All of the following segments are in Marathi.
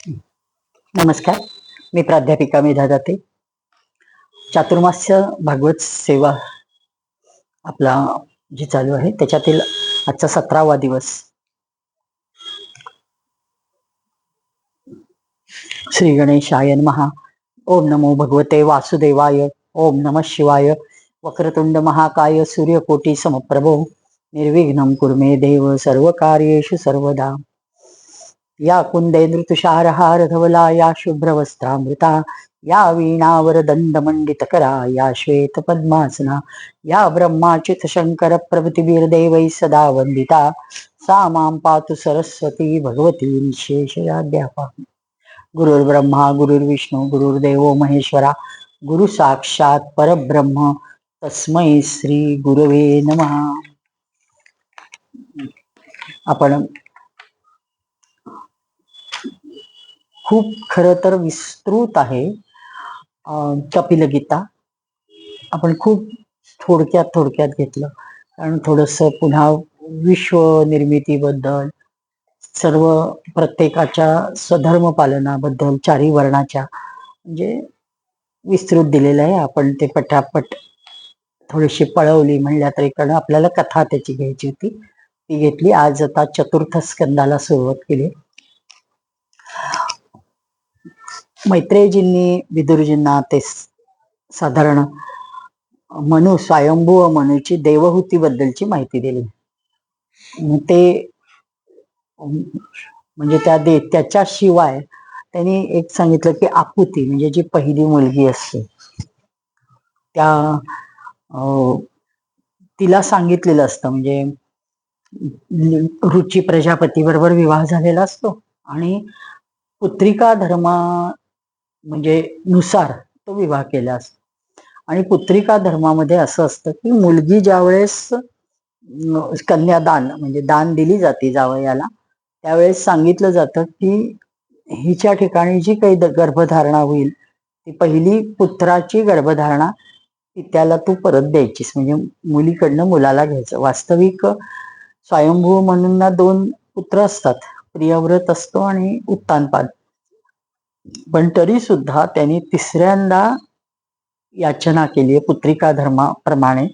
नमस्कार. मी प्राध्यापिका मेधा दाते. चातुर्मास्य भागवत सेवा आपला जी चालू आहे त्याच्यातील आजचा 17वा दिवस. श्री गणेशाय नमः. ओम नमो भगवते वासुदेवाय. ओम नमः शिवाय. वक्रतुंड महाकाय सूर्यकोटी समप्रभो निर्विघ्नं कुरु मे देव सर्वकार्येषु सर्वदा. या कुंदेंद्र तुषारहार धवला, या शुभ्रवस्त्रामृता, या वीणावर दंडमंडितकरा, या श्वेत पद्मासना, या ब्रह्माच्युत शंकर प्रभृतिभिर्देवैः सदा वंदिता, सा मां पातु सरस्वती भगवती निःशेषजाड्यापहा. गुरुर्ब्रह्मा गुरुर्विष्णू गुरुर्देवो महेश्वरा, गुरु साक्षात परब्रह्म तस्मै श्री गुरवे नमः. आपण खूप खरं तर विस्तृत आहे कपिलगीता. आपण खूप थोडक्यात घेतलं, कारण थोडंसं पुन्हा विश्व निर्मितीबद्दल, सर्व प्रत्येकाच्या स्वधर्म पालनाबद्दल, चारी वर्णाच्या म्हणजे विस्तृत दिलेलं आहे. आपण ते पटापट थोडीशी पळवली म्हणल्या तरी, कारण आपल्याला कथा त्याची घ्यायची होती, ती घेतली. आज आता चतुर्थ स्कंदाला सुरुवात केली. मैत्रेयीजींनी विदुरजींना ते साधारण स्वयंभू मनुची देवहूती बद्दलची माहिती दिली. ते म्हणजे त्याच्याशिवाय त्यांनी एक सांगितलं की आकुती म्हणजे जी पहिली मुलगी असते त्या तिला सांगितलेलं असतं, म्हणजे रुची प्रजापती बरोबर विवाह झालेला असतो आणि पुत्रिका धर्मा म्हणजे नुसार तो विवाह केला असतो. आणि पुत्रिका धर्मामध्ये असं असतं की मुलगी ज्यावेळेस कन्यादान म्हणजे दान दिली जाते जावयाला, त्यावेळेस सांगितलं जातं की हिच्या ठिकाणी जी काही गर्भधारणा होईल ती पहिली पुत्राची गर्भधारणा त्याला तू परत द्यायचीस, म्हणजे मुलीकडनं मुलाला घ्यायचं. वास्तविक स्वयंभू म्हणून 2 पुत्र असतात, प्रियव्रत असतो आणि उत्तानपाद. पण तरी सुद्धा त्यांनी तिसऱ्यांदा याचना केली पुत्रिका धर्माप्रमाणे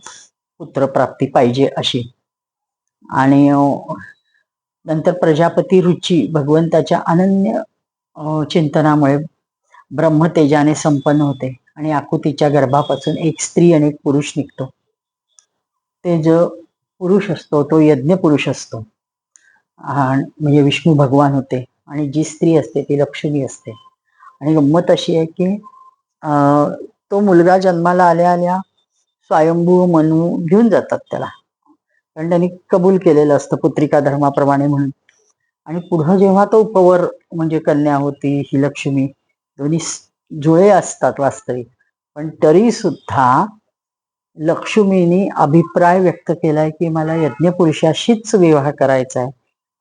पुत्रप्राप्ती पाहिजे अशी. आणि नंतर प्रजापती रुची भगवंताच्या अनन्य चिंतनामुळे ब्रह्मतेजाने संपन्न होते आणि आकुतीच्या गर्भापासून एक स्त्री आणि एक पुरुष निघतो. ते जो पुरुष असतो तो यज्ञ पुरुष असतो, म्हणजे विष्णू भगवान होते, आणि जी स्त्री असते ती लक्ष्मी असते. आणि गंमत अशी आहे की तो मुलगा जन्माला आल्या स्वयंभू मनू घेऊन जातात त्याला, कारण त्यांनी कबूल केलेलं असतं पुत्रिका धर्माप्रमाणे म्हणून. आणि पुढं जेव्हा तो उपवर म्हणजे कन्या होती ही लक्ष्मी, दोन्ही जुळे असतात वास्तविक, पण तरी सुद्धा लक्ष्मीनी अभिप्राय व्यक्त केलाय की मला यज्ञपुरुषाशीच विवाह करायचा आहे,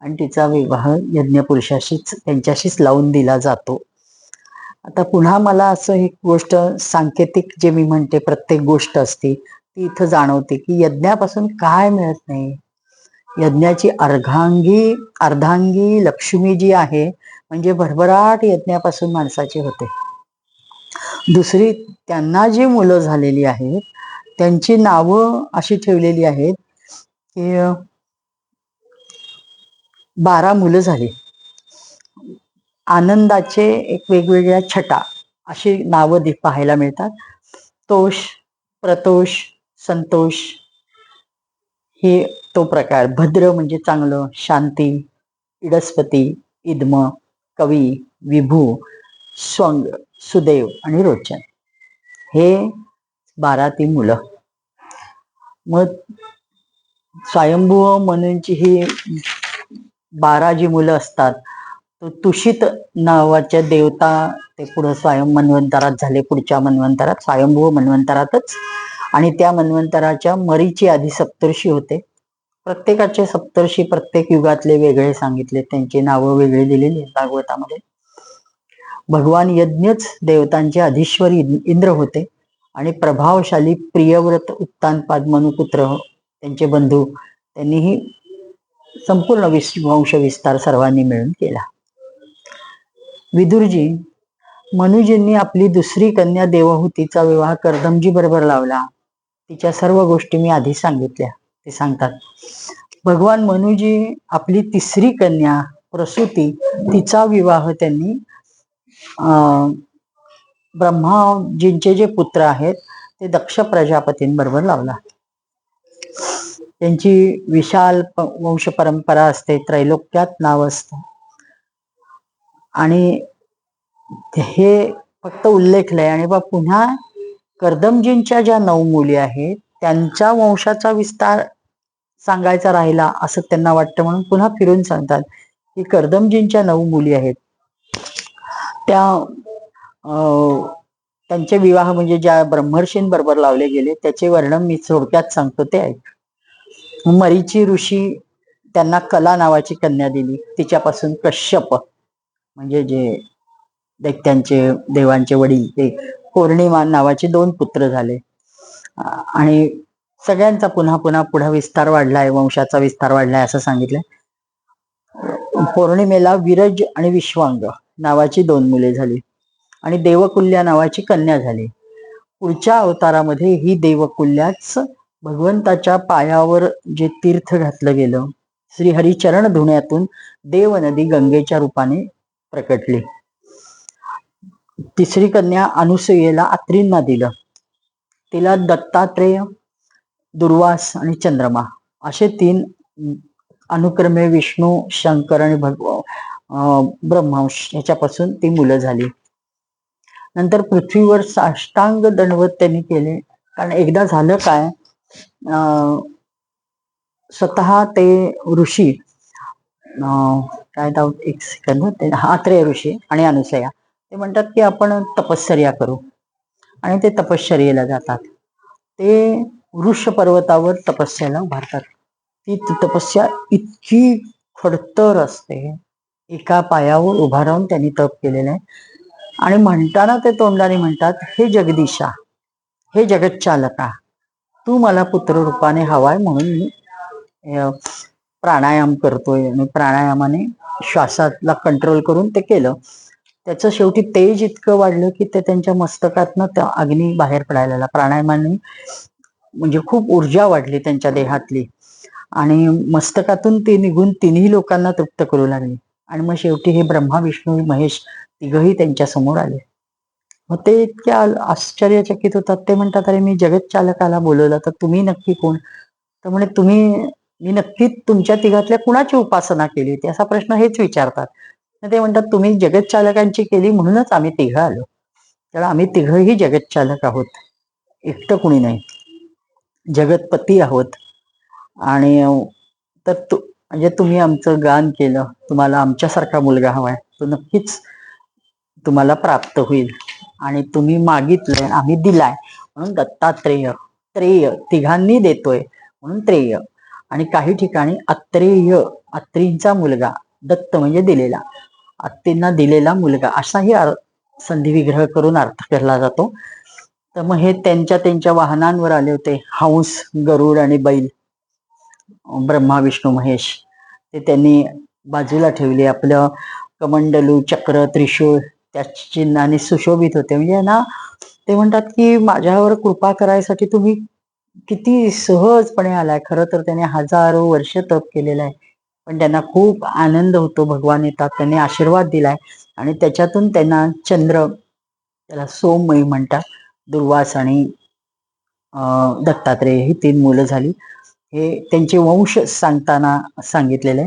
आणि तिचा विवाह यज्ञपुरुषाशीच त्यांच्याशीच लावून दिला जातो. आता पुन्हा मला असं एक गोष्ट सांकेतिक जे मी म्हणते प्रत्येक गोष्ट असते ती इथं जाणवते की यज्ञापासून काय मिळत नाही. यज्ञाची अर्धांगी लक्ष्मी जी आहे म्हणजे भरभराट यज्ञापासून माणसाची होते. दुसरी, त्यांना जी मुलं झालेली आहेत त्यांची नावं अशी ठेवलेली आहेत की 12 मुलं झाली. आनंदाचे एक वेगवेगळ्या छटा अशी नावं पाहायला मिळतात. तोष, प्रतोष, संतोष हे तो प्रकार. भद्र म्हणजे चांगलं, शांती, इडस्पती, इद्म, कवी, विभू, स्वंग, सुदेव आणि रोचन हे 12 ती मुलं. मग स्वयंभू मनूंची ही 12 जी मुलं असतात, तो तुषित नावाच्या देवता ते पुढे स्वयं मन्वंतरात झाले, पुढच्या मन्वंतरात स्वयंभू मन्वंतरातच. आणि त्या मन्वंतराच्या मरीची आधी सप्तर्षी होते. प्रत्येकाचे सप्तर्षी प्रत्येक युगातले वेगळे सांगितले, त्यांची नावं वेगळी दिलेली भागवतामध्ये. भगवान यज्ञच देवतांचे अधीश्वरी इंद्र होते आणि प्रभावशाली प्रियव्रत उत्तानपाद मनुपुत्र त्यांचे बंधू, त्यांनीही संपूर्ण वंश विस्तार सर्वांनी मिळून केला. विदुरजी, मनुजींनी आपली दुसरी कन्या देवहूतीचा विवाह कर्दमजी बरोबर लावला. तिच्या सर्व गोष्टी मी आधी सांगितल्या. ते सांगतात, भगवान मनुजी आपली तिसरी कन्या प्रसूती, तिचा विवाह त्यांनी ब्रह्माजींचे जे पुत्र आहेत ते दक्ष प्रजापतींबरोबर लावला. त्यांची विशाल वंश परंपरा असते, त्रैलोक्यात नाव असतं. आणि हे फक्त उल्लेखलंय. आणि पुन्हा कर्दमजींच्या ज्या 9 मुली आहेत त्यांच्या वंशाचा विस्तार सांगायचा राहिला असं त्यांना वाटतं, म्हणून पुन्हा फिरून सांगतात की कर्दमजींच्या 9 मुली आहेत त्यांचे विवाह म्हणजे ज्या ब्रह्मर्षींबरोबर लावले गेले त्याचे वर्णन मी थोडक्यात सांगतो, ते ऐक. मरीची ऋषी त्यांना कला नावाची कन्या दिली. तिच्यापासून कश्यप म्हणजे जे दैत्यांचे देवांचे वडील ते पौर्णिमा नावाचे 2 पुत्र झाले. आणि सगळ्यांचा पुन्हा पुढे विस्तार वाढलाय, वंशाचा विस्तार वाढलाय असं सांगितलंय. पौर्णिमेला विरज आणि विश्वांग नावाची 2 मुले झाली आणि देवकुल्या नावाची कन्या झाली. पुढच्या अवतारामध्ये ही देवकुल्याच भगवंताच्या पायावर जे तीर्थ घातलं गेलं, श्रीहरिचरण धुण्यातून देव नदी गंगेच्या रूपाने प्रकटली. तिसरी कन्या अनुसूयेला अत्रींना दिलं. तिला दत्तात्रेय, दुर्वास आणि चंद्रमा असे 3 अनुक्रमे विष्णू, शंकर आणि ब्रह्मांश ह्याच्यापासून ती मुलं झाली. नंतर पृथ्वीवर साष्टांग दंडवत त्यांनी केले. कारण एकदा झालं काय, स्वतः ते ऋषी काय एक सेकंद, अत्रेय ऋषी आणि अनुसया ते म्हणतात की आपण तपश्चर्या करू, आणि ते तपश्चर्येला जातात. ते वृक्ष पर्वतावर तपस्याला उभारतात. ती तपस्या इतकी खडतर असते, एका पायावर उभा राहून त्यांनी तप केलेलं आहे. आणि म्हणताना ते तोंडाने म्हणतात, हे जगदीशा, हे जगच्चालका, तू मला पुत्र रूपाने हवाय म्हणून मी प्राणायाम करतोय. आणि प्राणायामाने श्वासाला कंट्रोल करून ते केलं. त्याचं शेवटी तेज इतकं वाढलं की ते त्यांच्या मस्तकातनं त्या अग्नी बाहेर पडायला लागला. प्राणायामाने म्हणजे खूप ऊर्जा वाढली त्यांच्या देहातली आणि मस्तकातून ते निघून 3ही लोकांना तृप्त करू लागले. आणि मग शेवटी हे ब्रह्मा, विष्णू, महेश तिघही त्यांच्या समोर आले. मग ते इतक्या आश्चर्यचकित होतात. ते म्हणतात, अरे मी जगतचालकाला बोलवलं तर तुम्ही नक्की कोण? तर म्हणे मी नक्की तुमच्या तिघातल्या कुणाची उपासना केली होती असा प्रश्न हेच विचारतात. ते म्हणतात, तुम्ही जगतचालकांची केली म्हणूनच आम्ही तिघं आलो. तर आम्ही तिघही जगतचालक आहोत, एकटं कुणी नाही, जगतपती आहोत. आणि तर म्हणजे तुम्ही आमचं गान केलं, तुम्हाला आमच्यासारखा मुलगा हवाय, तो नक्कीच तुम्हाला प्राप्त होईल. आणि तुम्ही मागितलंय, आम्ही दिलाय, म्हणून दत्तात्रेय, त्रेय तिघांनी देतोय म्हणून त्रेय. आणि काही ठिकाणी अत्रेय, अत्रींचा मुलगा, दत्त म्हणजे दिलेला, अत्रींना दिलेला मुलगा असाही संधी विग्रह करून अर्थ केला जातो. तर मग हे त्यांच्या वाहनांवर आले होते, हंस, गरुड आणि बैल, ब्रह्मा, विष्णू, महेश. ते त्यांनी बाजूला ठेवले. आपलं कमंडलू, चक्र, त्रिशूळ त्या चिन्हाने सुशोभित होते. म्हणजे ना ते म्हणतात की माझ्यावर कृपा करायसाठी तुम्ही किती सहजपणे आलाय. खरं तर त्याने हजारो वर्ष तप केलेलं आहे, पण त्यांना खूप आनंद होतो. भगवान येतात, त्यांनी आशीर्वाद दिलाय आणि त्याच्यातून त्यांना चंद्र, त्याला सोममयी म्हणतात, दुर्वास आणि दत्तात्रेय ही 3 मुलं झाली. हे त्यांचे वंश सांगताना सांगितलेले.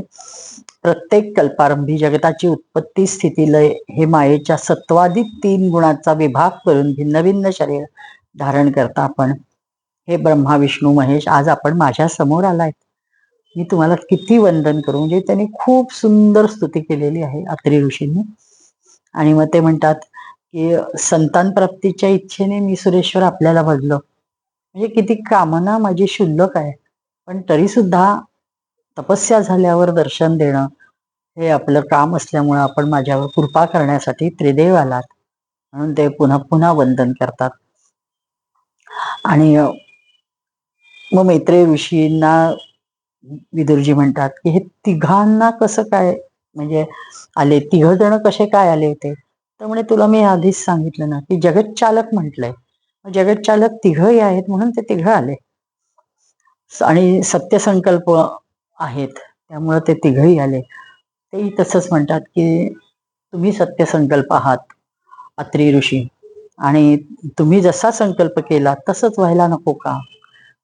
प्रत्येक कल्पारंभी जगताची उत्पत्ती, स्थिती, लय हे मायेच्या सत्वाधिक 3 गुणांचा विभाग करून भिन्न भिन्न शरीर धारण करता आपण. हे ब्रह्मा, विष्णू, महेश, आज आपण माझ्या समोर आलाय, मी तुम्हाला किती वंदन करू. म्हणजे त्यांनी खूप सुंदर स्तुती केलेली आहे अत्रि ऋषींनी. आणि मग ते म्हणतात की संतान प्राप्तीच्या इच्छेने मी सुरेश्वर आपल्याला भजलो. म्हणजे किती कामना माझी शुल्लक आहे, पण तरी सुद्धा तपस्या झाल्यावर दर्शन देणं हे आपलं काम असल्यामुळे आपण माझ्यावर कृपा करण्यासाठी त्रिदेव आलात म्हणून ते पुन्हा पुन्हा वंदन करतात. आणि मग मैत्रेय ऋषींना विदुरजी म्हणतात की हे तिघांना कसं काय म्हणजे आले. 3 जण कसे काय आले होते? तर म्हणे तुला मी आधीच सांगितलं ना की जगतचालक म्हटलंय. जगतचालक 3ही आहेत म्हणून ते 3 आले. आणि सत्यसंकल्प आहेत त्यामुळे ते 3ही आले. तेही तसंच म्हणतात की तुम्ही सत्यसंकल्प आहात अत्री ऋषी, आणि तुम्ही जसा संकल्प केला तसंच व्हायला नको का?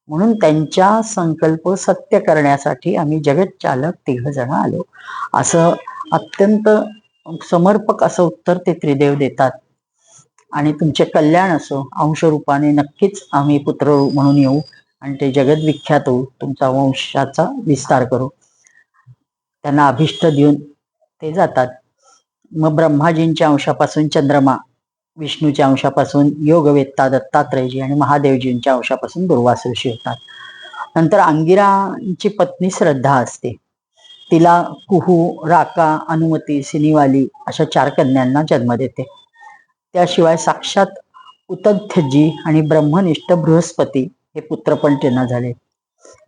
म्हणून त्यांच्या संकल्प सत्य करण्यासाठी आम्ही जगतचालक 3 जण आलो. असं अत्यंत समर्पक असं उत्तर ते त्रिदेव देतात. आणि तुमचे कल्याण असो, अंशरूपाने नक्कीच आम्ही पुत्र म्हणून येऊ आणि ते जगत विख्यात होऊ, तुमचा वंशाचा विस्तार करू. त्यांना अभिष्ट देऊन ते जातात. मग ब्रह्माजींच्या अंशापासून चंद्रमा, विष्णूच्या अंशापासून योगवेत्ता दत्तात्रयजी आणि महादेवजींच्या अंशापासून दुर्वास ऋषी होतात. नंतर अंगिराची पत्नी श्रद्धा असते. तिला कुहू, राका, अनुमती, सिनीवाली अशा 4 कन्यांना जन्म देते. त्याशिवाय साक्षात उतथ्यजी आणि ब्रह्मनिष्ठ बृहस्पती हे पुत्र पण त्यांना झाले,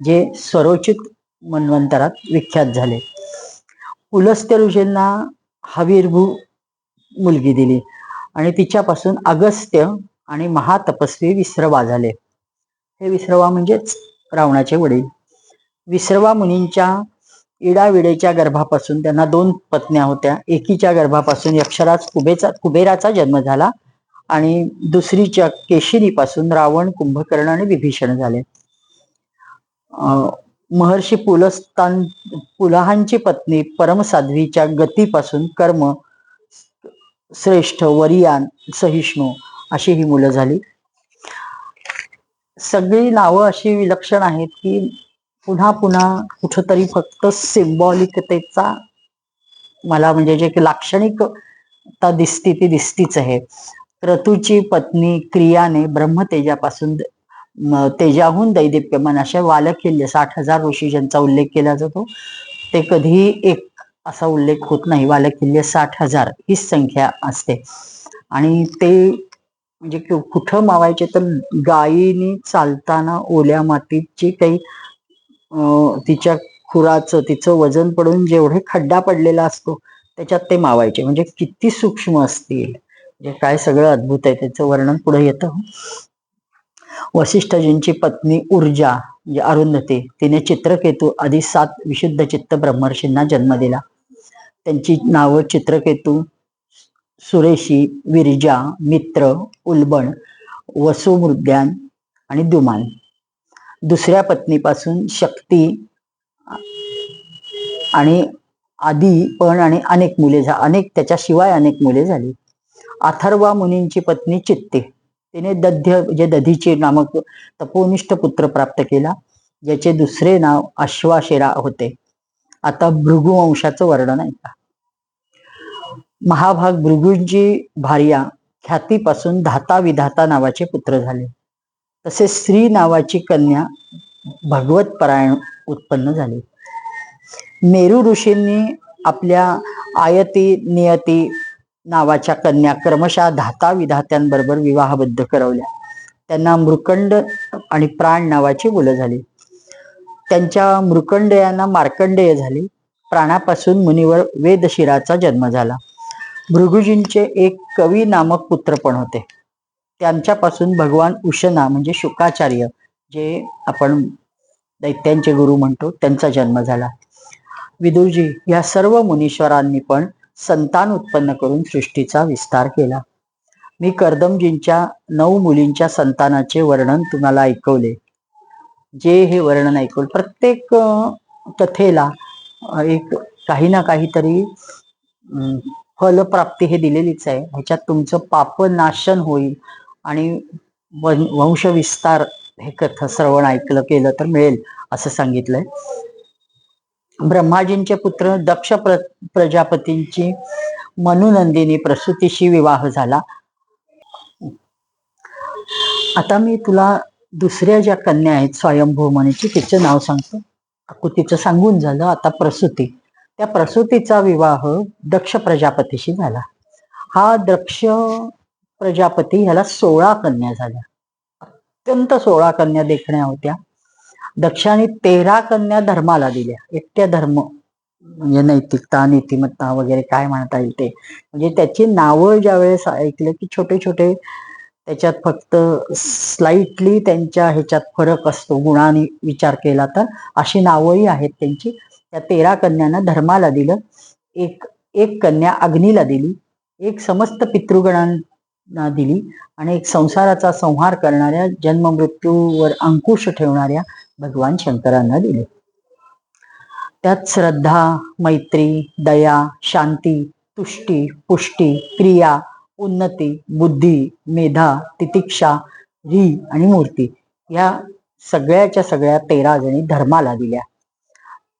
जे स्वरोचित मन्वंतरात विख्यात झाले. पुलस्त्य ऋषींना हविर्भू मुलगी दिली आणि तिच्यापासून अगस्त्य आणि महातपस्वी विश्रवा झाले. हे विश्रवा म्हणजेच रावणाचे वडील. विश्रवा मुनींच्या इडाविडेच्या गर्भापासून त्यांना 2 पत्न्या होत्या. एकीच्या गर्भापासून यक्षराज कुबेराचा जन्म झाला आणि दुसरीच्या केशिनीपासून रावण, कुंभकर्ण आणि विभीषण झाले. महर्षी पुलहांची पत्नी परमसाध्वीच्या गतीपासून कर्म, श्रेष्ठ, वरियान, सहिष्णू अशी ही मुलं झाली. सगळी नावं अशी विलक्षण आहेत की पुन्हा पुन्हा कुठंतरी फक्त सिम्बॉलिकतेचा मला म्हणजे जे लाक्षणिकता दिसती ती दिसतीच आहे. क्रतूची पत्नी क्रियाने ब्रह्मतेजापासून तेजाहून दैदिप्यमान अशा वालखिल्य 60,000 ऋषी ज्यांचा उल्लेख केला जातो ते कधीही एक असा उल्लेख होत नाही. वालखिल्य 60,000 हीच संख्या असते. आणि ते म्हणजे कुठं मावायचे तर गायीनी चालताना ओल्या मातीत जे काही तिच्या खुराचं तिचं वजन पडून जेवढे खड्डा पडलेला असतो त्याच्यात ते मावायचे. म्हणजे किती सूक्ष्म असतील, म्हणजे काय सगळं अद्भुत आहे. त्याचं वर्णन पुढे येतं. वसिष्ठजींची पत्नी ऊर्जा म्हणजे अरुंधती, तिने चित्रकेतू आधी 7 विशुद्ध चित्त ब्रह्मर्षींना जन्म दिला. त्यांची नावं चित्रकेतू, सुरेशी, विरजा, मित्र, उल्बण, वसुमृद्यान आणि द्युमान. दुसऱ्या पत्नीपासून शक्ती आणि आदी पण आणि अनेक मुले त्याच्याशिवाय अनेक मुले झाली. अथर्वा मुनींची पत्नी चित्ते, तिने दध्य म्हणजे दधीचे नामक तपोनिष्ठ पुत्र प्राप्त केला, ज्याचे दुसरे नाव अश्वाशेरा होते. आता भृगुवंशाचं वर्णन आहे का. महाभाग भृगूंची भार्या ख्यातीपासून धाता विधाता नावाचे पुत्र झाले. तसेच स्त्री नावाची कन्या भगवत परायण उत्पन्न झाली. मेरू ऋषींनी आपल्या आयती नियती नावाच्या कन्या क्रमशः धाता विधात्यांबरोबर विवाहबद्ध करवल्या. त्यांना मृकंड आणि प्राण नावाची मुलं झाली. त्यांच्या मृकंडयांना मार्कंडेय झाले. प्राणापासून मुनिवर वेदशिराचा जन्म झाला. भृगुजींचे एक कवी नामक पुत्र पण होते. त्यांच्यापासून भगवान उशना म्हणजे शुकाचार्य, जे आपण दैत्यांचे गुरु म्हणतो, त्यांचा जन्म झाला. विदुरजी या सर्व मुनीश्वरांनी पण संतान उत्पन्न करून सृष्टीचा विस्तार केला. मी कर्दमजींच्या 9 मुलींच्या संतानाचे वर्णन तुम्हाला ऐकवले. जे हे वर्णन ऐकवलं, प्रत्येक कथेला एक काही ना काहीतरी फलप्राप्ती हे दिलेलीच आहे. ह्याच्यात तुमचं पापनाशन होईल आणि वंशविस्तार हे कथा श्रवण ऐकलं केलं तर मिळेल असं सांगितलंय. ब्रह्माजींचे पुत्र दक्ष प्रजापतींची मनुनंदिनी प्रसूतीशी विवाह झाला. आता मी तुला दुसऱ्या ज्या कन्या आहेत स्वयंभू मनीची तिचं नाव सांगतो. तिचं सांगून झालं. आता प्रसूती, त्या प्रसूतीचा विवाह दक्ष प्रजापतीशी झाला. हा दक्ष प्रजापती ह्याला 16 कन्या झाल्या. अत्यंत 16 कन्या देखण्या होत्या. दक्षाने 13 कन्या धर्माला दिल्या. एकट्या धर्म म्हणजे नैतिकता, नीतिमत्ता वगैरे काय म्हणता येईल ते. म्हणजे त्याची नावं ज्यावेळेस ऐकलं की छोटे छोटे त्याच्यात फक्त स्लाइटली त्यांच्या ह्याच्यात फरक असतो गुणाने विचार केला तर, अशी नावंही आहेत त्यांची. त्या 13 कन्यांना धर्माला दिलं, एक एक कन्या अग्नीला दिली, एक समस्त पितृगणांना दिली आणि एक संसाराचा संहार करणाऱ्या जन्म मृत्यूवर अंकुश ठेवणाऱ्या भगवान शंकरांना दिले. त्यात श्रद्धा, मैत्री, दया, शांती, तुष्टी, पुष्टी, क्रिया, उन्नती, बुद्धी, मेधा, तितिक्षा, री आणि मूर्ती या सगळ्याच्या सगळ्या 13 जणी धर्माला दिल्या.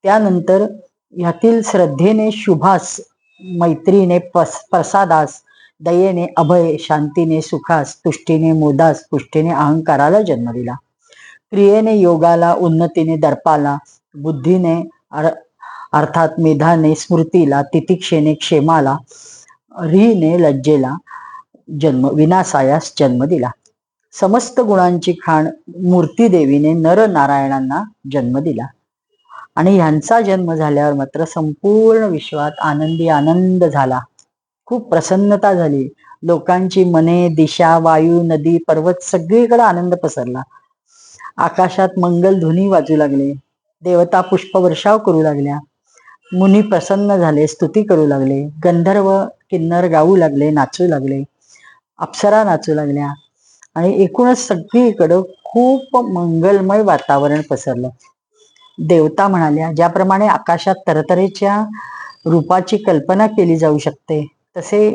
त्यानंतर यातील श्रद्धेने शुभास, मैत्रीने प्रसादास, दयेने अभय, शांतीने सुखास, तुष्टीने मोदास, पुष्टीने अहंकाराला जन्म दिला. क्रियेने योगाला, उन्नतीने दर्पाला, बुद्धीने अर्थात मेधाने स्मृतीला, तितिक्षेने क्षेमाला, रीने लज्जेला जन्म, विनाशायास जन्म दिला. समस्त गुणांची खाण मूर्ती देवीने नर नारायणांना जन्म दिला. आणि ह्यांचा जन्म झाल्यावर मात्र संपूर्ण विश्वात आनंदी आनंद झाला. खूप प्रसन्नता झाली. लोकांची मने, दिशा, वायू, नदी, पर्वत सगळीकडे आनंद पसरला. आकाशात मंगल ध्वनी वाजू लागले. देवता पुष्पवर्षाव करू लागल्या. मुनी प्रसन्न झाले, स्तुती करू लागले. गंधर्व किन्नर गाऊ लागले, नाचू लागले. अप्सरा नाचू लागल्या आणि एकूणच सगळीकडं खूप मंगलमय वातावरण पसरलं. देवता म्हणाल्या, ज्याप्रमाणे आकाशात तरतरेच्या रूपाची कल्पना केली जाऊ शकते, तसे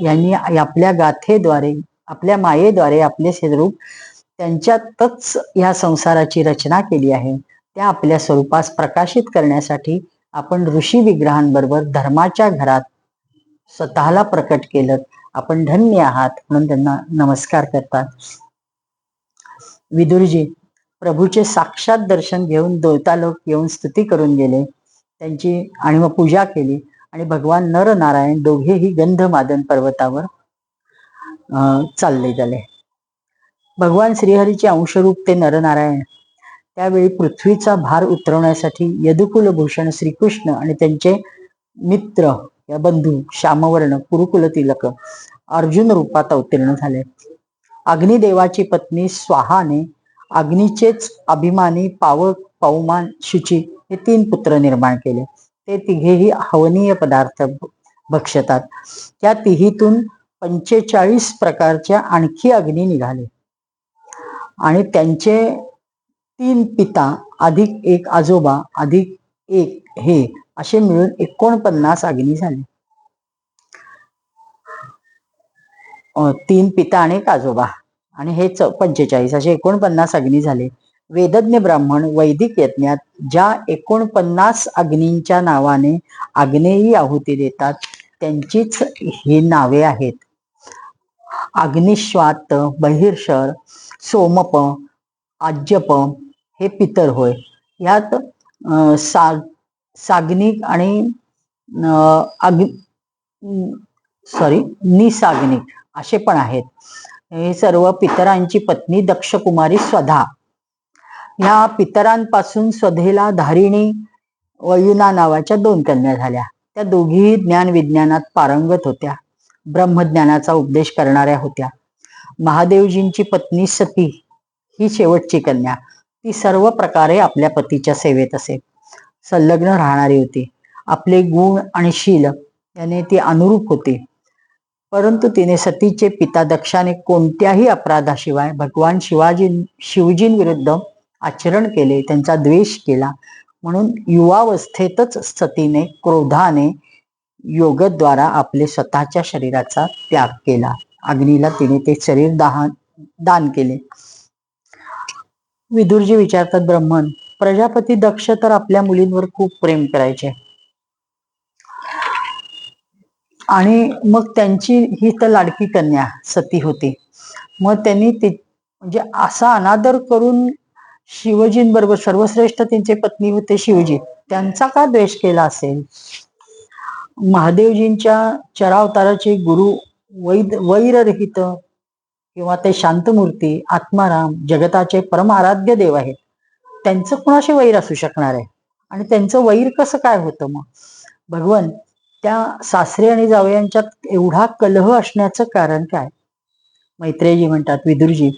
यांनी आपल्या गाथेद्वारे, आपल्या मायेद्वारे आपले स्वरूप त्यांच्यातच या संसाराची रचना केली आहे. त्या आपल्या स्वरूपास प्रकाशित करण्यासाठी आपण ऋषी विग्रहांबरोबर धर्माच्या घरात स्वतःला प्रकट केलं. आपण धन्य आहात म्हणून त्यांना नमस्कार करतात. विदुरजी प्रभूचे साक्षात दर्शन घेऊन देवतालोक येऊन स्तुती करून गेले त्यांची आणि मग पूजा केली. आणि भगवान नर नारायण दोघेही गंधमादन पर्वतावर चालले गेले. भगवान श्रीहरीचे अंशरूप ते नरनारायण त्यावेळी पृथ्वीचा भार उतरवण्यासाठी यदुकुल भूषण श्रीकृष्ण आणि त्यांचे मित्र या बंधू श्यामवर्ण कुरुकुल तिलक अर्जुन रूपात अवतीर्ण झाले. अग्निदेवाची पत्नी स्वाहाने अग्नीचेच अभिमानी पावक, पौमान, शुची हे 3 पुत्र निर्माण केले. ते तिघेही हवनीय पदार्थ भक्षतात. त्या तिहीतून 45 प्रकारच्या आणखी अग्नी निघाले आणि त्यांचे 3 पिता अधिक 1 आजोबा अधिक 1 हे असे मिळून 49 अग्नी झाले. 3 पिता आणि 1 आजोबा आणि हे 45 असे 49 अग्नी झाले. वेदज्ञ ब्राह्मण वैदिक यज्ञात ज्या 49 अग्नींच्या नावाने आग्नेयी आहुती देतात त्यांचीच ही नावे आहेत. अग्निश्वात, बहिर्षर, सोमप, आज्यप हे पितर होय. यात साग्निक आणि निसाग्निक असे पण आहेत. हे सर्व पितरांची पत्नी दक्षकुमारी स्वधा. ह्या पितरांपासून स्वधेला धारिणी वयुना नावाच्या 2 कन्या झाल्या. त्या दोघीही ज्ञान विज्ञानात पारंगत होत्या. ब्रह्मज्ञानाचा उपदेश करणाऱ्या होत्या. महादेवजींची पत्नी सती ही शेवटची कन्या. ती सर्व प्रकारे आपल्या पतीच्या सेवेत असे संलग्न राहणारी होती. आपले गुण आणि शील याने ती अनुरूप होती. परंतु तिने सतीचे पिता दक्षाने कोणत्याही अपराधाशिवाय भगवान शिवजींविरुद्ध आचरण केले, त्यांचा द्वेष केला. म्हणून युवावस्थेतच सतीने क्रोधाने योगद्वारा आपले स्वतःच्या शरीराचा त्याग केला. अग्नीला तिने ते शरीर दान केले. विदुरजी विचारतात, ब्रह्मन, प्रजापती दक्ष तर आपल्या मुलींवर खूप प्रेम करायचे आणि मग त्यांची ही तर लाडकी कन्या सती होती. मग त्यांनी म्हणजे असा अनादर करून शिवजींबरोबर, सर्वश्रेष्ठ त्यांचे पत्नी होते शिवजी, त्यांचा का द्वेष केला असेल? महादेवजींच्या चरावताराचे गुरु वैररहित किंवा ते शांतमूर्ती आत्माराम जगताचे परम आराध्य देव आहेत. त्यांचं कुणाशी वैर असू शकणार आहे? आणि त्यांचं वैर कसं काय होतं मग भगवन? त्या सासरे आणि जावयांच्यात एवढा कलह असण्याचं कारण काय? मैत्रेयजी म्हणतात, विदुरजी,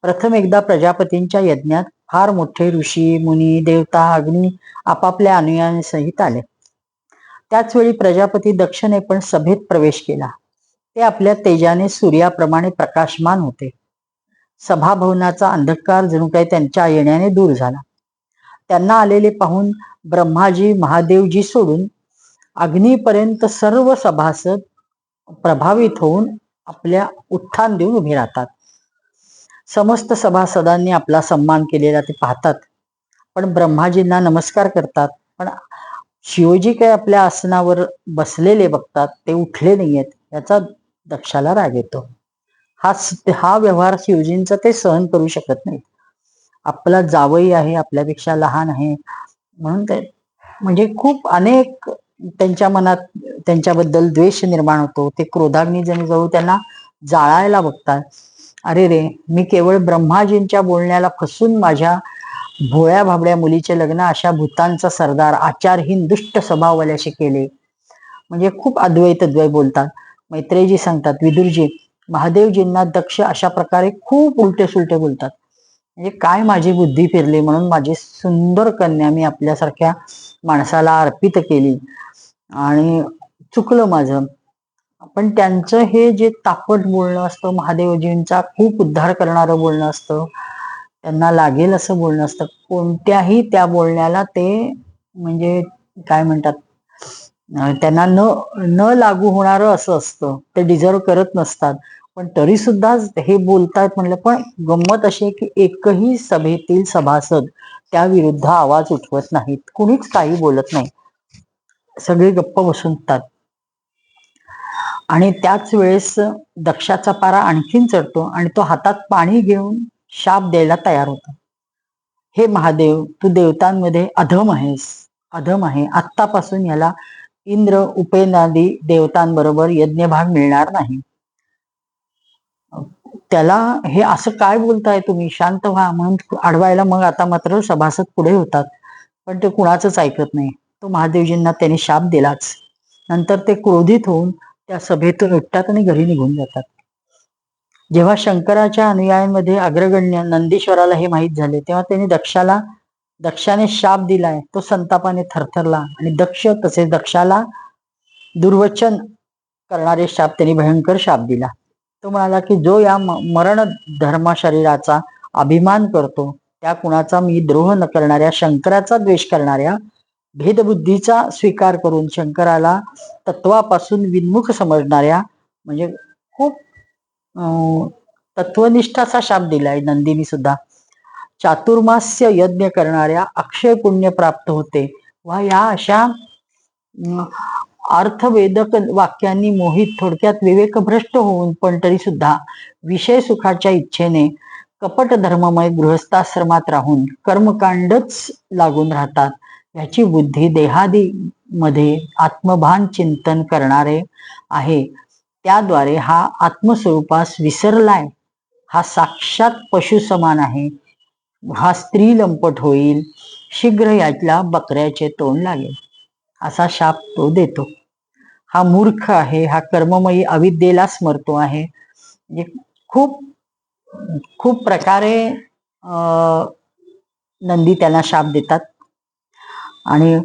प्रथम एकदा प्रजापतींच्या यज्ञात फार मोठे ऋषी मुनी देवता अग्नी आपापल्या अनुयायांसहित आले. त्याच वेळी प्रजापती दक्षने पण सभेत प्रवेश केला. ते आपल्या तेजाने सूर्याप्रमाणे प्रकाशमान होते. सभाभवनाचा अंधकार जणू काही त्यांच्या येण्याने दूर झाला. त्यांना आलेले पाहून ब्रह्माजी महादेवजी सोडून अग्नीपर्यंत सर्व सभासद प्रभावित होऊन आपल्या उत्थान देऊन उभे राहतात. समस्त सभासदांनी आपला सन्मान केलेला ते पाहतात, पण ब्रह्माजींना नमस्कार करतात. पण शिवजी काही आपल्या आसनावर बसलेले बघतात, ते उठले नाहीयेत. याचा दक्षाला राग येतो. हा व्यवहार शिवजींचा ते सहन करू शकत नाही. आपला जावई आहे, आपल्यापेक्षा लहान आहे म्हणून ते म्हणजे खूप अनेक त्यांच्या मनात त्यांच्याबद्दल द्वेष निर्माण होतो. ते क्रोधाग्नी जणू त्यांना जाळायला बघतात. अरे रे, मी केवळ ब्रह्माजींच्या बोलण्याला फसून माझ्या भोळ्या भाबड्या मुलीचे लग्न अशा भूतांचा सरदार आचारहीन दुष्ट स्वभाववाल्याशी केले. म्हणजे खूप अद्वैत बोलतात. मैत्रेयजी सांगतात, विदुरजी, महादेवजींना दक्ष अशा प्रकारे खूप उलटे सुलटे बोलतात. म्हणजे काय माझी बुद्धी फिरली म्हणून माझी सुंदर कन्या मी आपल्यासारख्या माणसाला अर्पित केली आणि चुकलं माझं. पण त्यांचं हे जे तापट बोलणं असतं, महादेवजींचा खूप उद्धार करणारं बोलणं असतं, त्यांना लागेल असं बोलणं असतं. कोणत्याही त्या बोलण्याला ते म्हणजे काय म्हणतात, त्यांना न लागू होणारं असं असतं. ते डिझर्व करत नसतात, पण तरी सुद्धा हे बोलतायत म्हणलं. पण गंमत अशी आहे की एकही सभेतील सभासद त्या विरुद्ध आवाज उठवत नाहीत. कुणीच काही बोलत नाही, सगळे गप्प बसूनतात. आणि त्याच वेळेस दक्षाचा पारा आणखीन चढतो आणि तो हातात पाणी घेऊन शाप द्यायला तयार होतो. हे महादेव, तू देवतांमध्ये अधम आहेस, अधम आहे. आत्तापासून याला इंद्र उपेनादी देवतांबरोबर यज्ञभाग मिळणार नाही. त्याला हे असं काय बोलताय तुम्ही, शांत व्हा म्हणून अडवायला मग आता मात्र सभासद पुढे होतात, पण ते कुणाचंच ऐकत नाही. तो महादेवजींना त्यांनी शाप दिलाच. नंतर ते क्रोधित होऊन त्या सभेतून उठतात आणि घरी निघून जातात. जेव्हा शंकराच्या अनुयायांमध्ये अग्रगण्य नंदीश्वराला हे माहीत झाले, तेव्हा त्यांनी दक्षाने शाप दिलाय तो संतापाने थरथरला आणि तसेच दक्षाला दुर्वचन करणारे शाप त्यांनी भयंकर शाप दिला. तो म्हणाला की जो या मरण धर्म शरीराचा अभिमान करतो, त्या कुणाचा मी द्रोह न करणाऱ्या, शंकराचा द्वेष करणाऱ्या, भेदबुद्धीचा स्वीकार करून शंकराला तत्वापासून विन्मुख समजणाऱ्या, म्हणजे खूप तत्वनिष्ठाचा शाप दिलाय नंदीनी सुद्धा. चातुर्मास्य यज्ञ करणाऱ्या अक्षय पुण्य प्राप्त होते. वा या अशा अर्थवेदक वाक्यांनी मोहित, थोडक्यात विवेकभ्रष्ट होऊन पण तरी सुद्धा विषय सुखाच्या इच्छेने कपट धर्ममय गृहस्थाश्रमात राहून कर्मकांडच लागून राहतात. याची बुद्धी देहादी मध्ये आत्मभान चिंतन करणारे आहे, त्याद्वारे हा आत्मस्वरूपास विसरलाय. हा साक्षात पशु समान आहे. हा स्त्री लंपट होईल, शीघ्र यातला बकऱ्याचे तोंड लागेल, असा शाप तो देतो. हा मूर्ख आहे, हा कर्ममयी अविद्येला स्मरतो आहे. म्हणजे खूप खूप प्रकारे नंदी त्यांना शाप देतात. आणि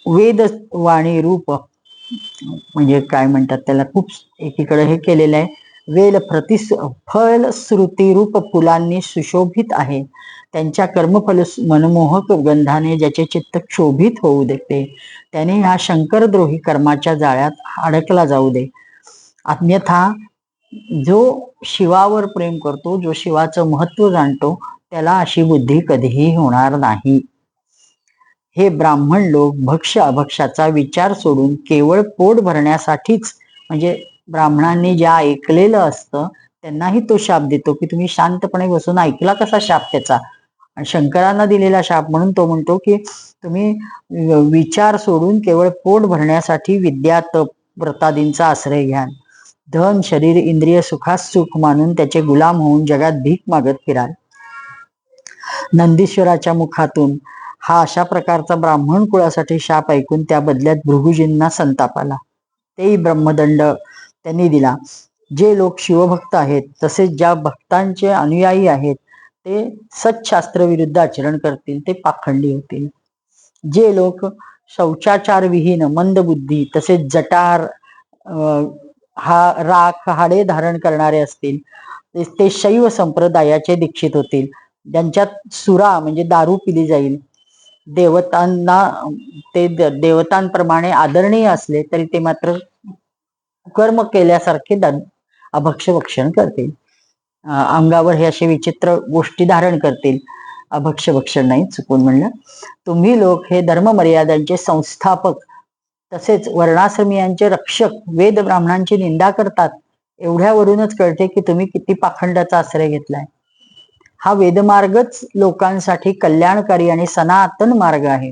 वेदवाणी रूप म्हणजे काय म्हणतात त्याला, खूप एकीकडे हे केलेलं आहे. वेल फल श्रुती रूप फुलांनी सुशोभित आहे. त्यांच्या कर्मफल मनमोहक गंधाने ज्याचे चित्त क्षोभित होऊ देते, त्याने ह्या शंकरद्रोही कर्माच्या जाळ्यात अडकला जाऊ दे. अन्यथा जो शिवावर प्रेम करतो, जो शिवाचं महत्व जाणतो, त्याला अशी बुद्धी कधीही होणार नाही. हे ब्राह्मण लोक भक्ष अभक्षाचा विचार सोडून केवळ पोट भरण्यासाठीच, म्हणजे ब्राह्मणांनी ज्या ऐकलेलं असतं त्यांनाही तो शाप देतो की तुम्ही शांतपणे बसून ऐकला कसा शाप त्याचा. आणि शंकरांना दिलेला शाप म्हणून तो म्हणतो की तुम्ही विचार सोडून केवळ पोट भरण्यासाठी विद्या तप व्रतादींचा आश्रय घ्या. धन शरीर इंद्रिय सुखास सुख मानून त्याचे गुलाम होऊन जगात भीक मागत फिराल. नंदीश्वराच्या मुखातून हा अशा प्रकारचा ब्राह्मण कुळासाठी शाप ऐकून त्या बदल्यात भृगुजींना संताप आला. तेही ब्रह्मदंड त्यांनी दिला. जे लोक शिवभक्त आहेत तसेच ज्या भक्तांचे अनुयायी आहेत ते सत्शास्त्र विरुद्ध आचरण करतील ते पाखंडी होतील. जे लोक शौचाचार विहीन मंदबुद्धी तसेच जटार हा राख हाडे धारण करणारे असतील ते शैव संप्रदायाचे दीक्षित होतील. ज्यांच्यात सुरा म्हणजे दारू पिली जाईल. देवतांना ते देवतांप्रमाणे आदरणीय असले तरी ते मात्र कर्म केल्यासारखे अभक्ष भक्षण करतील. अंगावर हे असे विचित्र गोष्टी धारण करतील. अभक्ष भक्षण नाही, चुकून म्हणलं. तुम्ही लोक हे धर्म मर्यादांचे संस्थापक तसेच वर्णाश्रमीयांचे रक्षक वेद ब्राह्मणांची निंदा करतात. एवढ्यावरूनच कळते की तुम्ही किती पाखंडाचा आश्रय घेतलाय. हा वेदमार्गच लोकांसाठी कल्याणकारी आणि सनातन मार्ग आहे.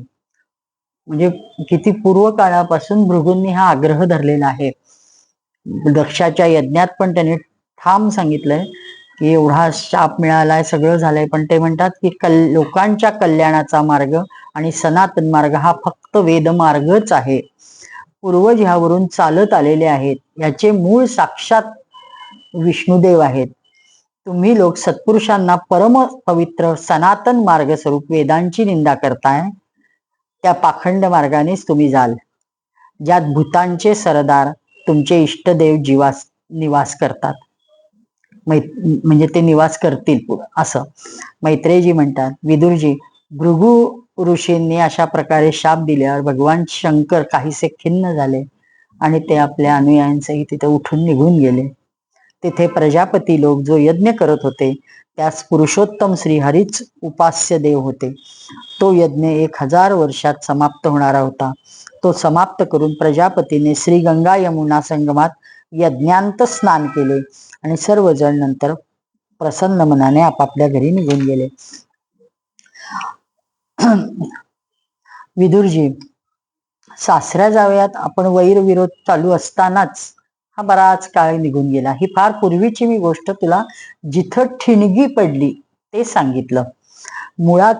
म्हणजे किती पूर्व काळापासून भृगूंनी हा आग्रह धरलेला आहे. दक्षाच्या यज्ञात पण त्यांनी ठाम सांगितलंय की एवढा शाप मिळालाय, सगळं झालंय, पण ते म्हणतात की लोकांच्या कल्याणाचा मार्ग आणि सनातन मार्ग हा फक्त वेदमार्गच आहे. पूर्वज ह्यावरून चालत आलेले आहेत. याचे मूळ साक्षात विष्णुदेव आहेत. तुम्ही लोक सत्पुरुषांना परम पवित्र सनातन मार्ग स्वरूप वेदांची निंदा करताय. त्या पाखंड मार्गानेच तुम्ही जाल, ज्यात भूतांचे सरदार तुमचे इष्टदेव निवास करतात. म्हणजे ते निवास करतील असं मैत्रेयजी म्हणतात. विदुरजी, भृगु ऋषींनी अशा प्रकारे शाप दिल्यावर भगवान शंकर काहीसे खिन्न झाले आणि ते आपल्या अनुयायांसही तिथे उठून निघून गेले. तिथे प्रजापती लोक जो यज्ञ करत होते त्यास पुरुषोत्तम श्रीहरीच उपास्य देव होते. तो यज्ञ 1000 वर्षात समाप्त होणारा होता. तो समाप्त करून प्रजापतीने श्री गंगा यमुना संगमात यज्ञांत स्नान केले आणि सर्वजण नंतर प्रसन्न मनाने आपापल्या घरी निघून गेले. विदुरजी, सासऱ्या जावयात आपण वैर विरोध चालू असतानाच हा बराच काळ निघून गेला. ही फार पूर्वीची मी गोष्ट तुला जिथं ठिणगी पडली ते सांगितलं. मुळात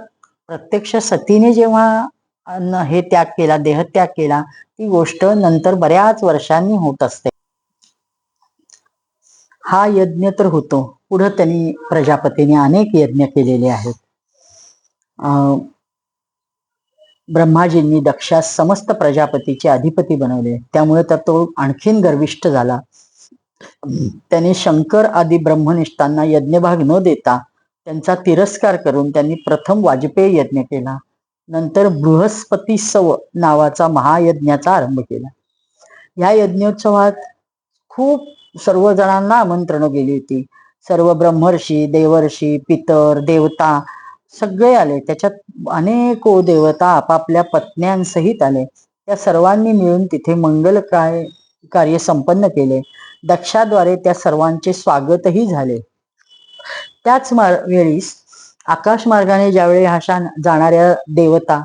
प्रत्यक्ष सतीने जेव्हा हे त्याग केला, देहत्याग केला, ती गोष्ट नंतर बऱ्याच वर्षांनी होत असते. हा यज्ञ तर होतो. पुढे त्यांनी प्रजापतीने अनेक यज्ञ केलेले आहेत. ब्रह्माजींनी दक्षास समस्त प्रजापतीचे अधिपती बनवले. त्यामुळे तर तो आणखीन गर्विष्ठ झाला. त्याने शंकर आदी ब्रह्मनिष्ठांना यज्ञभाग न देता त्यांचा तिरस्कार करून त्यांनी प्रथम वाजपेयी यज्ञ केला. नंतर बृहस्पती सव नावाचा महायज्ञाचा आरंभ केला. या यज्ञोत्सवात खूप सर्वजणांना आमंत्रण गेली होती. सर्व ब्रह्मर्षी, देवर्षी, पितर, देवता सगळे आले. त्याच्यात अनेक देवता आपापल्या पत्न्यांसहित आले. त्या सर्वांनी मिळून तिथे मंगल कार्य संपन्न केले. दक्षाद्वारे त्या सर्वांचे स्वागतही झाले. त्याच वेळी आकाश मार्गाने ज्यावेळी जाणाऱ्या देवता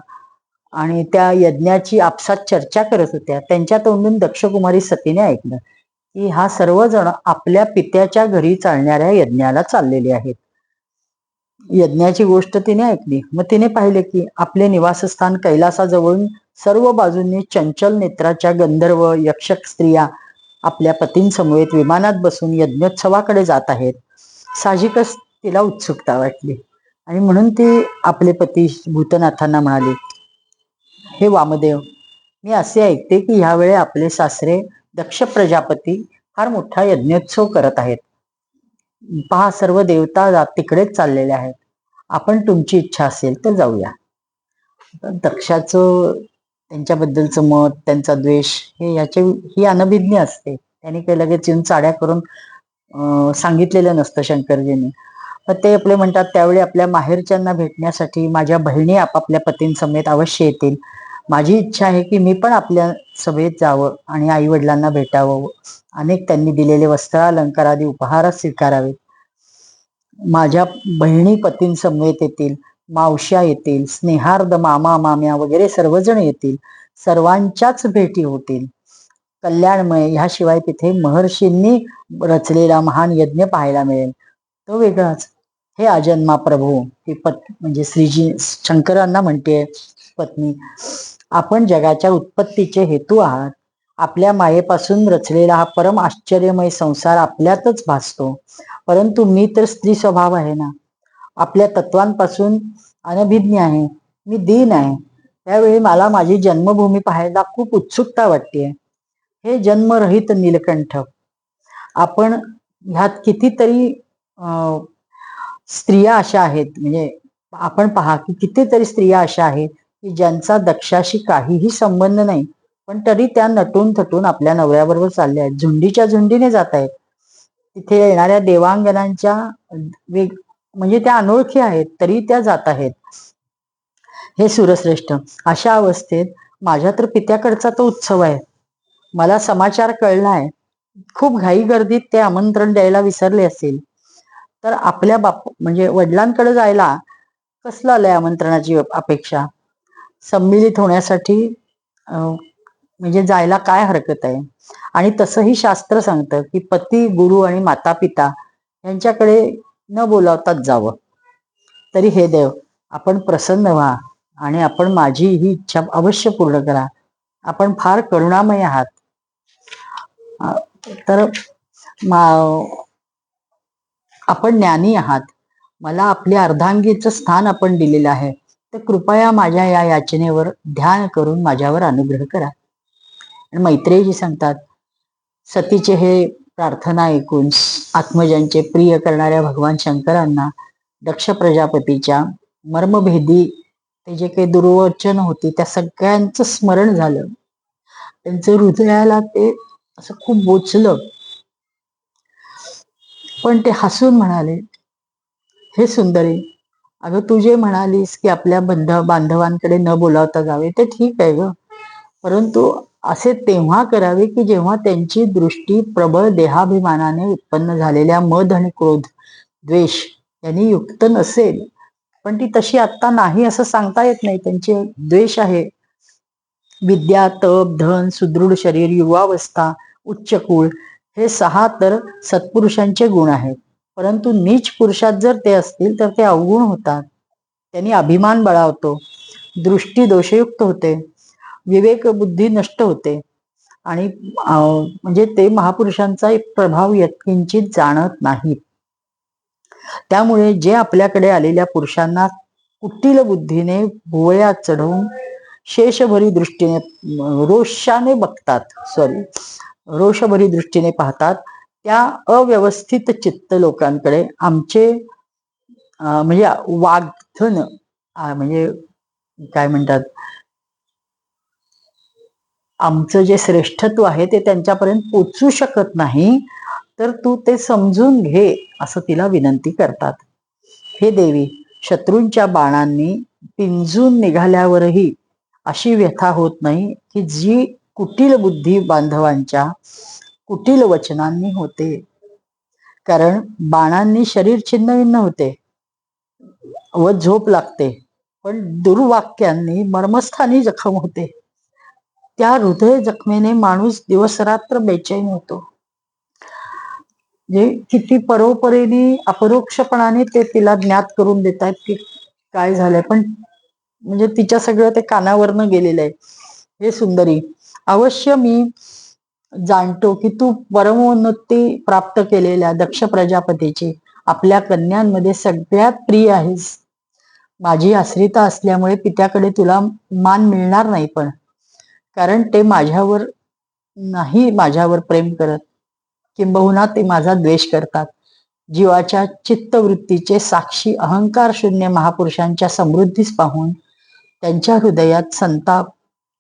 आणि त्या यज्ञाची आपसात चर्चा करत होत्या, त्यांच्या तोंडून दक्षकुमारी सतीने ऐकलं की हा सर्वजण आपल्या पित्याच्या घरी चालणाऱ्या यज्ञाला चाललेले आहेत. यज्ञाची गोष्ट तिने ऐकली. मग तिने पाहिले की आपले निवासस्थान कैलासाजवळून सर्व बाजूंनी चंचल नेत्राच्या गंधर्व यक्षक स्त्रिया आपल्या पतींसमवेत विमानात बसून यज्ञोत्सवाकडे जात आहेत. साहजिकच तिला उत्सुकता वाटली आणि म्हणून ती आपले पती भूतनाथांना म्हणाली, हे वामदेव, मी असे ऐकते की ह्यावेळी आपले सासरे दक्ष प्रजापती फार मोठा यज्ञोत्सव करत आहेत. पहा, सर्व देवता तिकडेच चाललेले आहेत. आपण तुमची इच्छा असेल तर जाऊया. दक्षाचं त्यांच्याबद्दलचं मत, त्यांचा द्वेष ही अनभिज्ञ असते. त्यांनी काही लगेच येऊन चाड्या करून सांगितलेलं नसतं शंकरजींनी. ते आपले म्हणतात, त्यावेळी आपल्या माहेरच्यांना भेटण्यासाठी माझ्या बहिणी आपापल्या पतींसमेत अवश्य येतील. माझी इच्छा आहे की मी पण आपल्या सभेत जावं आणि आई वडिलांना भेटावं. अनेक त्यांनी दिलेले वस्त्रालंकार आदी उपहार स्वीकारावेत. माझ्या बहिणी पतींसमवेत येतील, मावश्या येतील, स्नेहार्द मामा माम्या वगैरे सर्वजण येतील. सर्वांच्याच भेटी होतील. कल्याणमय. ह्याशिवाय तिथे महर्षींनी रचलेला महान यज्ञ पाहायला मिळेल. तो वेगळाच. हे अजन्मा प्रभू, ती म्हणजे श्रीजी शंकरांना म्हणते पत्नी, आपण जगाच्या उत्पत्तीचे हेतू आहात. आपल्या मायेपासून रचलेला हा परम आश्चर्यमय संसार आपल्यातच भासतो, परंतु मी तर स्त्री स्वभाव आहे ना, आपल्या तत्वांपासून अनभिज्ञ आहे, मी दीन आहे. त्यावेळी मला माझी जन्मभूमी पाहायला खूप उत्सुकता वाटते. हे जन्मरहित नीलकंठ, आपण ह्यात कितीतरी स्त्रिया अशा आहेत, म्हणजे आपण पहा की कितीतरी स्त्रिया अशा आहेत की ज्यांचा दक्षाशी काहीही संबंध नाही, पण तरी त्या नटून थटून आपल्या नवऱ्याबरोबर चालल्या आहेत, झुंडीच्या झुंडीने जात आहेत. तिथे येणाऱ्या देवांगनांच्या म्हणजे त्या अनोळखी आहेत तरी त्या जात आहेत. हे सुरश्रेष्ठ, अशा अवस्थेत माझ्या तर पित्याकडचा तो उत्सव आहे. मला समाचार कळलाय. खूप घाई गर्दीत ते आमंत्रण द्यायला विसरले असेल. तर आपल्या म्हणजे वडिलांकडे जायला कसलं आलंय आमंत्रणाची अपेक्षा? सम्मिलित होण्यासाठी म्हणजे जायला काय हरकत आहे? आणि तसंही शास्त्र सांगतं की पती, गुरु आणि माता पिता यांच्याकडे न बोलावताच जावं. तरी हे देव, आपण प्रसन्न व्हा आणि आपण माझी ही इच्छा अवश्य पूर्ण करा. आपण फार करुणामय आहात. तर आपण ज्ञानी आहात. मला आपल्या अर्धांगीचं स्थान आपण दिलेलं आहे, तर कृपया माझ्या या याचनेवर ध्यान करून माझ्यावर अनुग्रह करा. आणि मैत्रेयी सांगतात, सतीचे हे प्रार्थना ऐकून आत्मजांचे प्रिय करणाऱ्या भगवान शंकरांना दक्ष प्रजापतीच्या मर्मभेदी ते जे काही दुर्वचन होती त्या सगळ्यांचं स्मरण झालं. त्यांचं हृदयाला ते असं खूप बोचलं. पण ते हसून म्हणाले, हे सुंदरी, अगं तू जे म्हणालीस की आपल्या बांधवांकडे न बोलावता जावे, ते ठीक आहे ग, परंतु असे तेव्हा करावे की जेव्हा त्यांची दृष्टी प्रबळ देहाभिमानाने उत्पन्न झालेल्या मद आणि क्रोध, द्वेष यांनी युक्त नसेल. पण ती तशी आत्ता नाही असं सांगता येत नाही. त्यांचे द्वेष आहे. विद्या, तप, धन, सुदृढ शरीर, युवावस्था, उच्च कुळ, हे 6 तर सत्पुरुषांचे गुण आहेत. परंतु नीच पुरुषात जर ते असतील तर ते अवगुण होतात. त्यांनी अभिमान बळावतो, दृष्टी दोषयुक्त होते, विवेक बुद्धी नष्ट होते आणि म्हणजे ते महापुरुषांचा एक प्रभाव यत्किंचित जाणत नाहीत. त्यामुळे जे आपल्याकडे आलेल्या पुरुषांना कुटील बुद्धीने भुवयात चढवून शेषभरी दृष्टीने रोषभरी दृष्टीने पाहतात, त्या अव्यवस्थित चित्त लोकांकडे आमचे म्हणजे वाग्धन म्हणजे काय म्हणतात, आमचं जे श्रेष्ठत्व आहे ते त्यांच्यापर्यंत पोचू शकत नाही. तर तू ते समजून घे असं तिला विनंती करतात. हे देवी, शत्रूंच्या बाणांनी पिंजून निघाल्यावरही अशी व्यथा होत नाही की जी कुटील बुद्धी बांधवांच्या कुटील वचनांनी होते. कारण बाणांनी शरीर छिन्नभिन्न होते व झोप लागते, पण दुर्वाक्यांनी मर्मस्थानी जखम होते. त्या हृदय जखमेने माणूस दिवसरात्र बेचैन होतो. जे किती परोपरीने अपरोक्षपणाने ते तिला ज्ञात करून देत आहेत की काय झालंय, पण म्हणजे तिच्या सगळं ते कानावरनं गेलेलं आहे. हे सुंदरी, अवश्य मी जाणतो की तू परमोन्नती प्राप्त केलेल्या दक्ष प्रजापतीची आपल्या कन्यांमध्ये सगळ्यात प्रिय आहेस. माझी आश्रिता असल्यामुळे पित्याकडे तुला मान मिळणार नाही, पण कारण ते माझ्यावर प्रेम करत, किंबहुना ते माझा द्वेष करतात. जीवाच्या चित्तवृत्तीचे साक्षी अहंकार शून्य महापुरुषांच्या समृद्धीस पाहून त्यांच्या हृदयात संताप,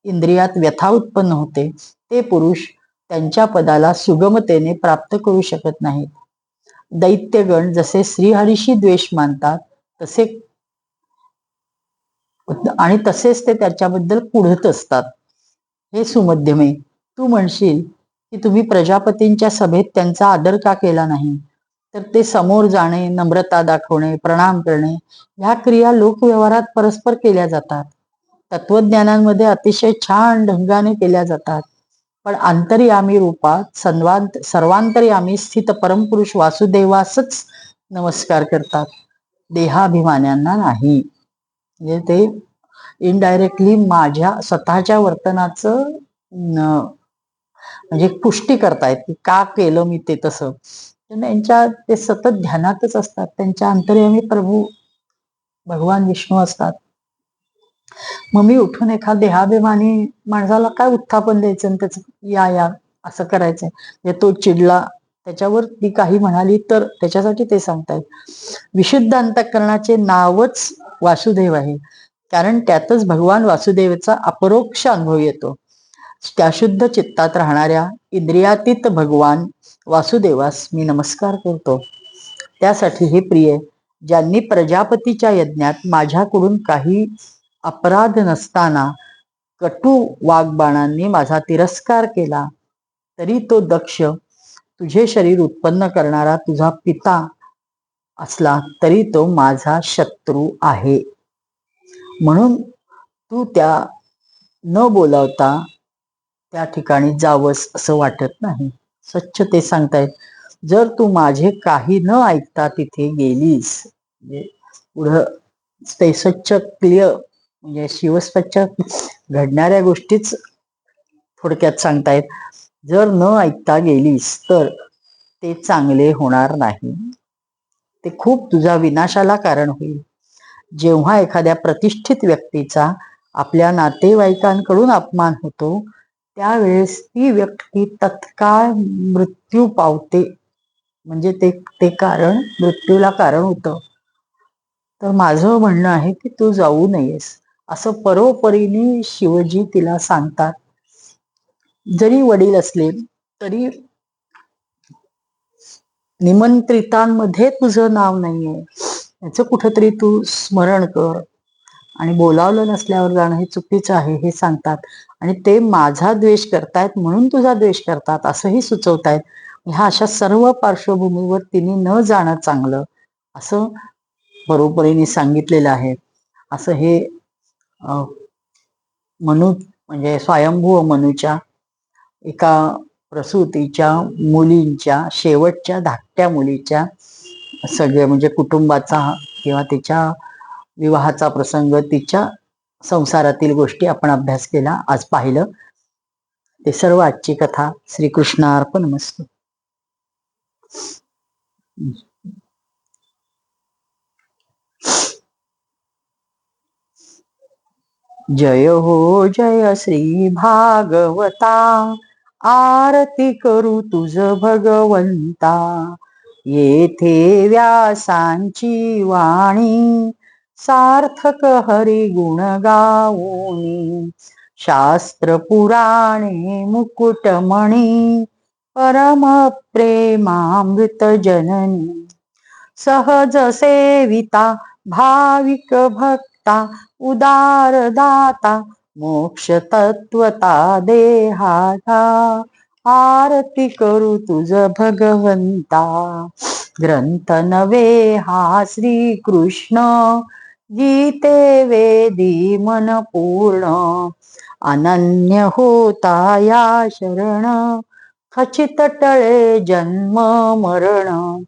इंद्रियात व्यथा उत्पन्न होते. ते पुरुष त्यांच्या पदाला सुगमतेने प्राप्त करू शकत नाहीत. दैत्यगण जसे श्रीहरीशी द्वेष मानतात तसे आणि तसेच ते त्याच्याबद्दल पुढत असतात. हे सुमध्यमे, तू म्हणशील की तुम्ही प्रजापतींच्या सभेत त्यांचा आदर का केला नाही? तर ते समोर जाणे, नम्रता दाखवणे, प्रणाम करणे ह्या क्रिया लोकव्यवहारात परस्पर केल्या जातात. तत्वज्ञानांमध्ये अतिशय छान ढंगाने केल्या जातात. पण अंतर्यामी रूपात सर्वांतर्यामी स्थित परमपुरुष वासुदेवासच नमस्कार करतात. देहाभिमान्यांना नाही. म्हणजे ते इनडायरेक्टली माझ्या स्वतःच्या वर्तनाचं म्हणजे पुष्टी करतायत की का केलं मी ते तसं. त्यांच्या ते सतत ध्यानातच असतात. त्यांच्या अंतर्यामी प्रभू भगवान विष्णू असतात. मग मी उठून एखाद देहाभिमानी माणसाला काय उत्थापन द्यायचं आणि त्याचं या असं करायचंय. म्हणजे तो चिडला, त्याच्यावर ती काही म्हणाली तर त्याच्यासाठी ते सांगतायत. विशुद्ध अंतःकरणाचे नावच वासुदेव आहे, कारण त्यातच भगवान वासुदेवाचा अपरोक्ष अनुभव येतो. त्या शुद्ध चित्तात राहणाऱ्या इंद्रियातीत भगवान वासुदेवास मी नमस्कार करतो. त्यासाठी हे प्रिय, ज्यांनी प्रजापतीच्या यज्ञात माझ्याकडून काही अपराध नसताना कटू वाग्बाणांनी माझा तिरस्कार केला, तरी तो दक्ष तुझे शरीर उत्पन्न करणारा तुझा पिता असला तरी तो माझा शत्रू आहे. म्हणून तू त्या न बोलावता त्या ठिकाणी जावंस असं वाटत नाही. स्वच्छ ते सांगतायत, जर तू माझे काही न ऐकता तिथे गेलीस, म्हणजे पुढं ते स्वच्छ क्लिअर म्हणजे शिवस्वच्छ घडणाऱ्या गोष्टीच थोडक्यात सांगतायत. जर न ऐकता गेलीस तर ते चांगले होणार नाही, ते खूप तुझ्या विनाशाला कारण होईल. जेव्हा एखाद्या प्रतिष्ठित व्यक्तीचा आपल्या नातेवाईकांकडून अपमान होतो, त्यावेळेस ती व्यक्ती तत्काळ मृत्यू पावते. म्हणजे ते कारण मृत्यूला कारण होतं. तर माझं म्हणणं आहे की तू जाऊ नयेस असं परोपरीने शिवजी तिला सांगतात. जरी वडील असले तरी निमंत्रितांमध्ये तुझं नाव नाहीये, याचं कुठंतरी तू स्मरण कर. आणि बोलावलं नसल्यावर जाणं हे चुकीचं आहे हे सांगतात. आणि ते माझा द्वेष करतायत म्हणून तुझा द्वेष करतात असंही सुचवतायत. ह्या अशा सर्व पार्श्वभूमीवर तिने न जाणं चांगलं असं बरोबरीने सांगितलेलं आहे. असं हे मनु म्हणजे स्वयंभू मनुच्या एका प्रसूतीच्या मुलींच्या शेवटच्या धाकट्या मुलीच्या सगळ्या म्हणजे कुटुंबाचा किंवा तिच्या विवाहाचा प्रसंग, तिच्या संसारातील गोष्टी आपण अभ्यास केला, आज पाहिलं. ते सर्व आजची कथा. श्रीकृष्णार्पणमस्तु. जय हो जय श्री भागवता, आरती करू तुझ भगवंता. येथे व्यासांची वाणी, सार्थक हरी गुण गाऊनी. शास्त्र पुराणे मुकुटमणी, परम प्रेमामृत जननी. सहज सेविता भाविक भक्ता, उदार दाता मोक्ष तत्वता देहाता. आरती करू तुझ भगवंता. ग्रंथ नवे हा श्री कृष्ण, गीते वेदी मन पूर्ण. अनन्य होता या शरण, खचित टळे जन्म मरण.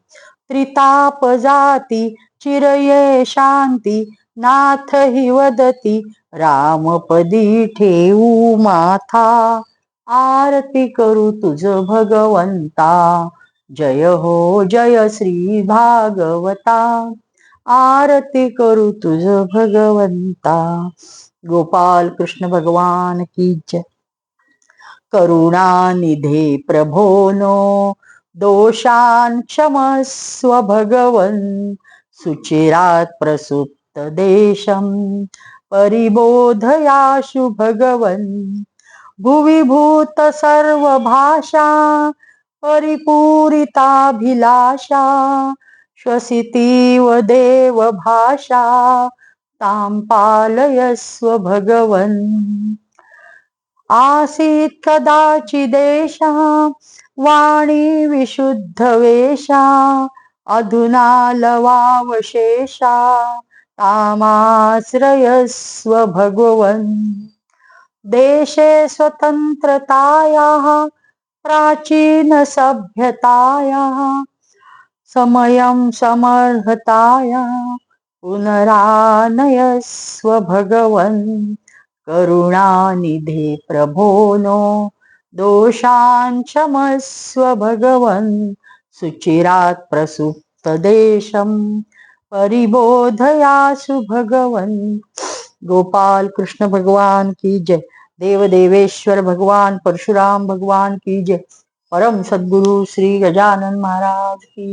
त्रिताप जाती चिरये शांती, नाथ हि वदती रामपदी ठेवू माथा. आरती करू तुझ भगवंता. जय हो जय श्री भागवता, आरती करू तुझ भगवंता. गोपाल कृष्ण भगवान की जय. करुणा निधे प्रभोनो, दोषान् क्षमस्व भगवन्. सुचिरात् प्रसुप्त देशं, परिबोधयाशु भगवन्. भुवि भूत सर्व भाषा, परिपूरिताभिलाषा. श्वसितीव देव भाषा, तां पालयस्व भगवन्. आसीत् कदाचिदेषा, वाणी विशुद्ध वेषा. अधुना लवावशेषा, तामाश्रयस्व भगवन्. देशे स्वतन्त्रतायाः, प्राचीन सभ्यतायाः. समयं समर्हतायाः, पुनरानयस्व भगवन् करुणानिधे प्रभो नो दोषाञ्चमस्व भगवन् सुचिरात् प्रसुप्तदेशं परिबोधयासु भगवन्। गोपाल कृष्ण भगवान की जय। देव देवेश्वर भगवान परशुराम भगवान की जय। परम सद्गुरु श्री गजानन महाराज की